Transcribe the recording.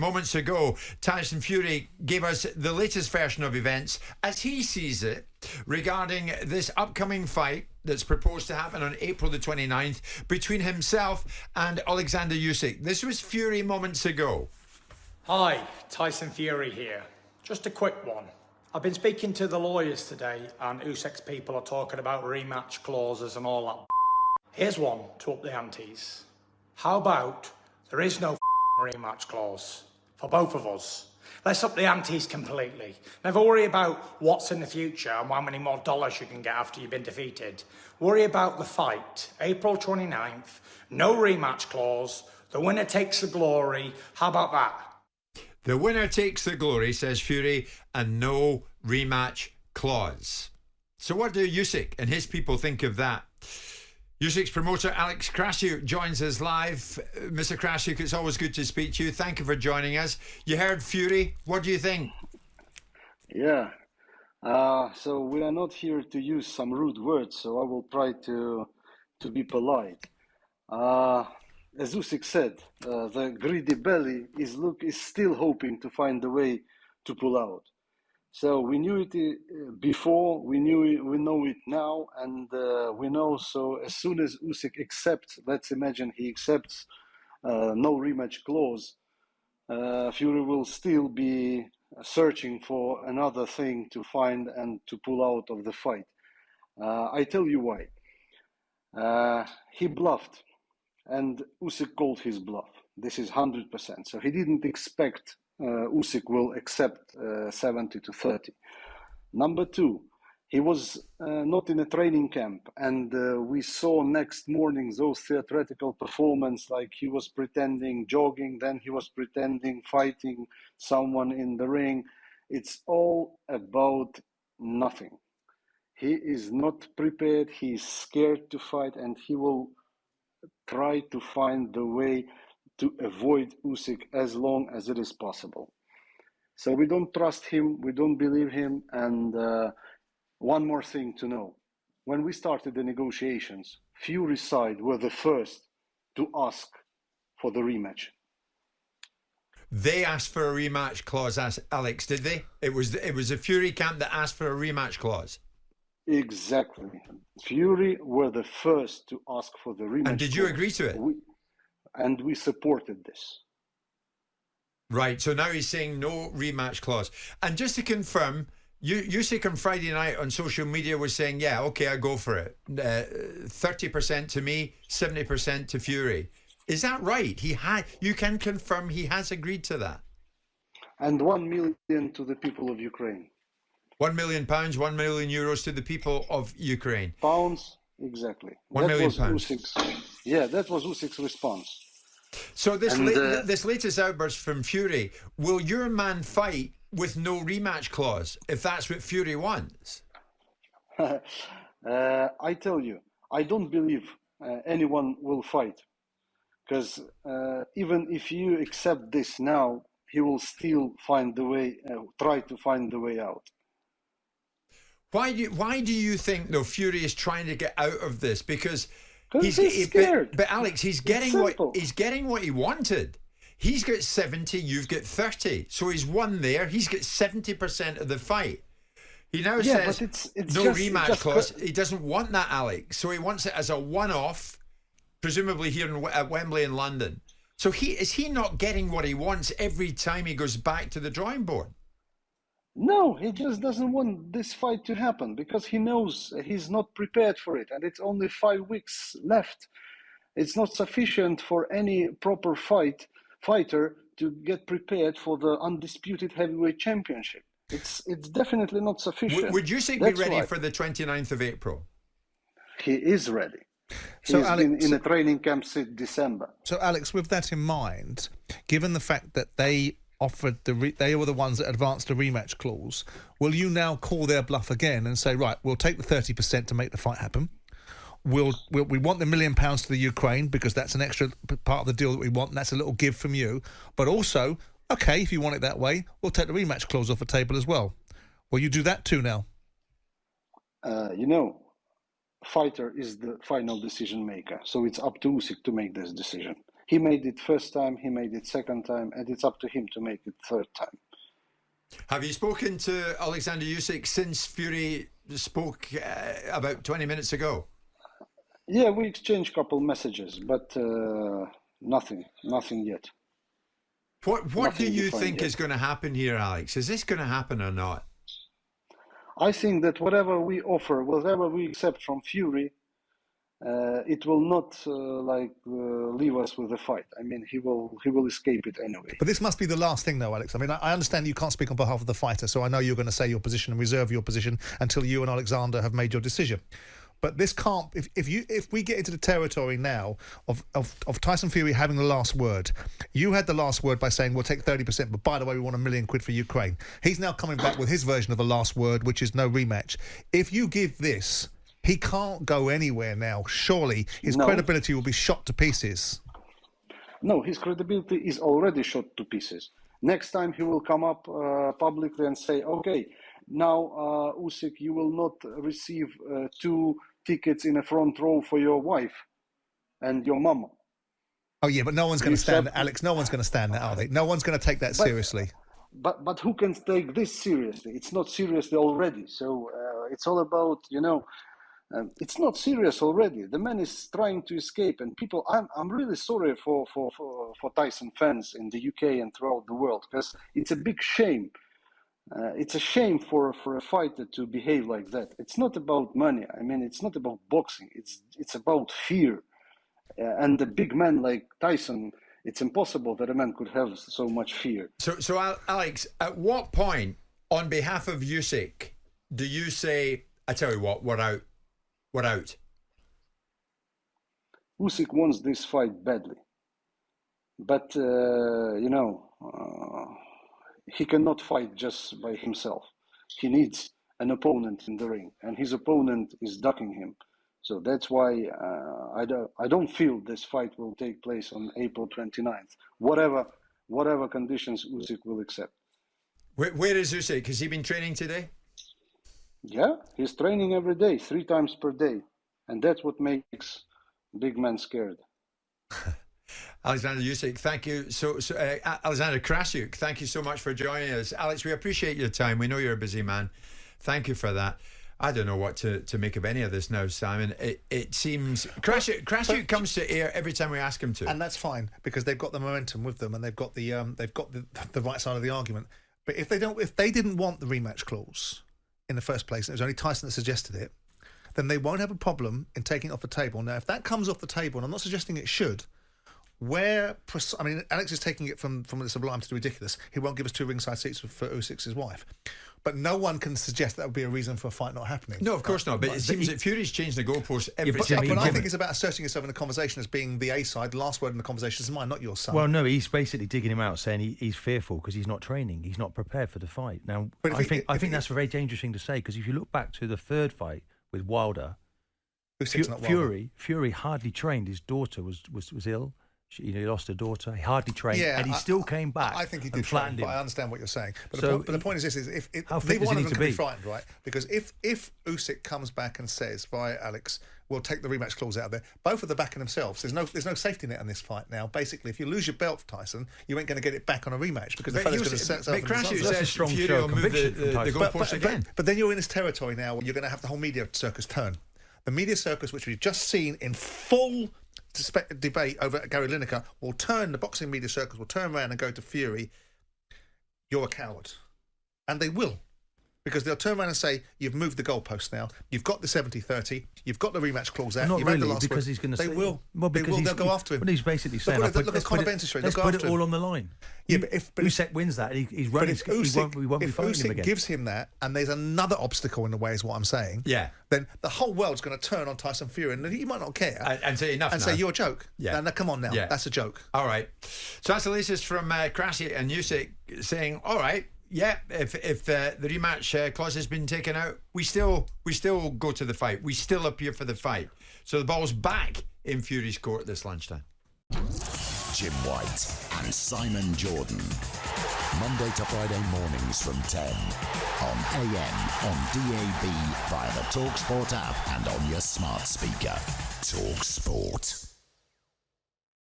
Moments ago, Tyson Fury gave us the latest version of events as he sees it regarding this upcoming fight that's proposed to happen on April the 29th between himself and Oleksandr Usyk. This was Fury moments ago. Hi, Tyson Fury here. Just a quick one. I've been speaking to the lawyers today and Usyk's people are talking about rematch clauses and all that. Here's one to up the antes. How about there is no rematch clause for both of us? Let's up the antes completely. Never worry about what's in the future and how many more dollars you can get after you've been defeated. Worry about the fight, April 29th, no rematch clause, the winner takes the glory. How about that? The winner takes the glory, says Fury, and no rematch clause. So what do Usyk and his people think of that? Usyk's promoter, Alex Krassyuk, joins us live. Mr. Krassyuk, it's always good to speak to you. Thank you for joining us. You heard Fury. What do you think? Yeah. So we are not here to use some rude words, so I will try to be polite. As Usyk said, the greedy belly is still hoping to find a way to pull out. So we knew it before, we know it now, and we know. So as soon as Usyk accepts, let's imagine he accepts no rematch clause, Fury will still be searching for another thing to find and to pull out of the fight. I tell you why. He bluffed, and Usyk called his bluff. This is 100%. So he didn't expect Usyk will accept 70-30. Number two, he was not in a training camp, and we saw next morning those theatrical performance, like he was pretending jogging, then he was pretending fighting someone in the ring. It's all about nothing. He is not prepared, he is scared to fight, and he will try to find the way to avoid Usyk as long as it is possible. So we don't trust him, we don't believe him, and one more thing to know. When we started the negotiations, Fury's side were the first to ask for the rematch. They asked for a rematch clause, Alex, did they? It was the Fury camp that asked for a rematch clause. Exactly. Fury were the first to ask for the rematch. And did you agree to it? And we supported this. Right, so now he's saying no rematch clause. And just to confirm, Usyk on Friday night on social media was saying, yeah, okay, I go for it. 30% to me, 70% to Fury. Is that right? You can confirm he has agreed to that? And 1 million to the people of Ukraine. £1 million, €1 million to the people of Ukraine. Pounds, exactly. £1 million. That was Usyk's response. So this latest outburst from Fury, will your man fight with no rematch clause if that's what Fury wants? I tell you, I don't believe anyone will fight, because even if you accept this now, he will still find the way, try to find the way out. Why do you think though Fury is trying to get out of this? Because he's scared. But Alex, he's getting what he wanted. He's got 70, you've got 30. So he's won there. He's got 70% of the fight. He now says it's no rematch clause. He doesn't want that, Alex. So he wants it as a one-off, presumably here at Wembley in London. So is he not getting what he wants every time he goes back to the drawing board? No, he just doesn't want this fight to happen because he knows he's not prepared for it, and it's only 5 weeks left. It's not sufficient for any proper fighter to get prepared for the undisputed heavyweight championship. It's definitely not sufficient. Would Usyk be ready for the 29th of April? He is ready. So He's been in a training camp since December. So Alex, with that in mind, given the fact that they offered they were the ones that advanced a rematch clause, will you now call their bluff again and say, right, we'll take the 30% to make the fight happen? We want the £1 million to the Ukraine because that's an extra part of the deal that we want, and that's a little give from you. But also, okay, if you want it that way, we'll take the rematch clause off the table as well. Will you do that too now? Fighter is the final decision maker, so it's up to Usyk to make this decision. He made it first time, he made it second time, and it's up to him to make it third time. Have you spoken to Oleksandr Usyk since Fury spoke about 20 minutes ago? Yeah, we exchanged a couple messages, but nothing yet. What do you think is going to happen here, Alex? Is this going to happen or not? I think that whatever we offer, whatever we accept from Fury, it will not leave us with a fight. I mean, he will escape it anyway. But this must be the last thing, though, Alex. I mean, I understand you can't speak on behalf of the fighter, so I know you're going to say your position and reserve your position until you and Oleksandr have made your decision. But this can't. If we get into the territory now of Tyson Fury having the last word, you had the last word by saying we'll take 30%, but by the way, we want £1 million for Ukraine. He's now coming back with his version of the last word, which is no rematch. If you give this, he can't go anywhere now. Surely his credibility will be shot to pieces. No, his credibility is already shot to pieces. Next time he will come up publicly and say, okay, now Usyk, you will not receive 2 tickets in a front row for your wife and your mama. Oh, yeah, but no one's going to stand that, Alex. No one's going to stand that, are they? No one's going to take that seriously. But who can take this seriously? It's not seriously already. So it's all about, it's not serious already. The man is trying to escape, and people. I'm really sorry for Tyson fans in the UK and throughout the world, because it's a big shame. It's a shame for a fighter to behave like that. It's not about money. I mean, it's not about boxing. It's about fear. And a big man like Tyson, it's impossible that a man could have so much fear. So Alex, at what point, on behalf of Usyk, do you say, I tell you what, we're out? We're out. Usyk wants this fight badly. But, he cannot fight just by himself. He needs an opponent in the ring, and his opponent is ducking him. So that's why I don't feel this fight will take place on April 29th. Whatever conditions Usyk will accept. Where is Usyk? Has he been training today? Yeah, he's training every day, 3 times per day, and that's what makes big men scared. Oleksandr Usyk, thank you. Oleksandr Krasuk, thank you so much for joining us. Alex, we appreciate your time. We know you're a busy man. Thank you for that. I don't know what to make of any of this now, Simon. It seems Krasuk comes to air every time we ask him to, and that's fine because they've got the momentum with them and they've got the right side of the argument. But if they didn't want the rematch clause in the first place, and it was only Tyson that suggested it, then they won't have a problem in taking it off the table. Now, if that comes off the table, and I'm not suggesting it should. Alex is taking it from the sublime to the ridiculous. He won't give us 2 ringside seats for Usyk's wife. But no one can suggest that would be a reason for a fight not happening. No, of course not. But it seems that Fury's changed the goalposts every time. But I think it's about asserting yourself in the conversation as being the A side. The last word in the conversation is mine, not your son. Well, no, he's basically digging him out, saying he's fearful because he's not training. He's not prepared for the fight. Now, I think that's a very dangerous thing to say, because if you look back to the 3rd fight with Wilder, Fury hardly trained. His daughter was ill. He lost a daughter. He hardly trained, and he still came back. I think he did train, but I understand what you're saying. But the point is this: if neither one of them can be frightened, right? Because if Usyk comes back and says, "Right, Alex, we'll take the rematch clause out of there," both of the backing themselves. There's no safety net on this fight now. Basically, if you lose your belt, Tyson, you ain't going to get it back on a rematch because the fella's going to set himself. That's a strong show of conviction. The goalpost again. But then you're in this territory now where you're going to have the whole media circus turn. The media circus, which we've just seen in full debate over Gary Lineker, will turn, the boxing media circus will turn around and go to Fury, "You're a coward." And they will. Because they'll turn around and say, "You've moved the goalpost now. You've got the 70-30. You've got the rematch clause out. Not you've really, had the last because word." he's going to They say... will. Well, because they'll go after him. But he's basically saying... Look at Conor Benn's history. Let's put it all on the line. Yeah, but if Usyk wins that, he's running... But if Usyk, we won't be fighting him again. gives him that, and there's another obstacle in the way, is what I'm saying. Yeah. Then the whole world's going to turn on Tyson Fury, and he might not care. And say enough. And say, "You're a joke." Yeah. Now, come on now. Yeah. That's a joke. All right. So that's the latest from Krasuk and Usyk saying, "All right, yeah, if the rematch clause has been taken out, we still go to the fight. We still appear for the fight." So the ball's back in Fury's court this lunchtime. Jim White and Simon Jordan. Monday to Friday mornings from 10 on AM, on DAB, via the talkSPORT app and on your smart speaker. talkSPORT.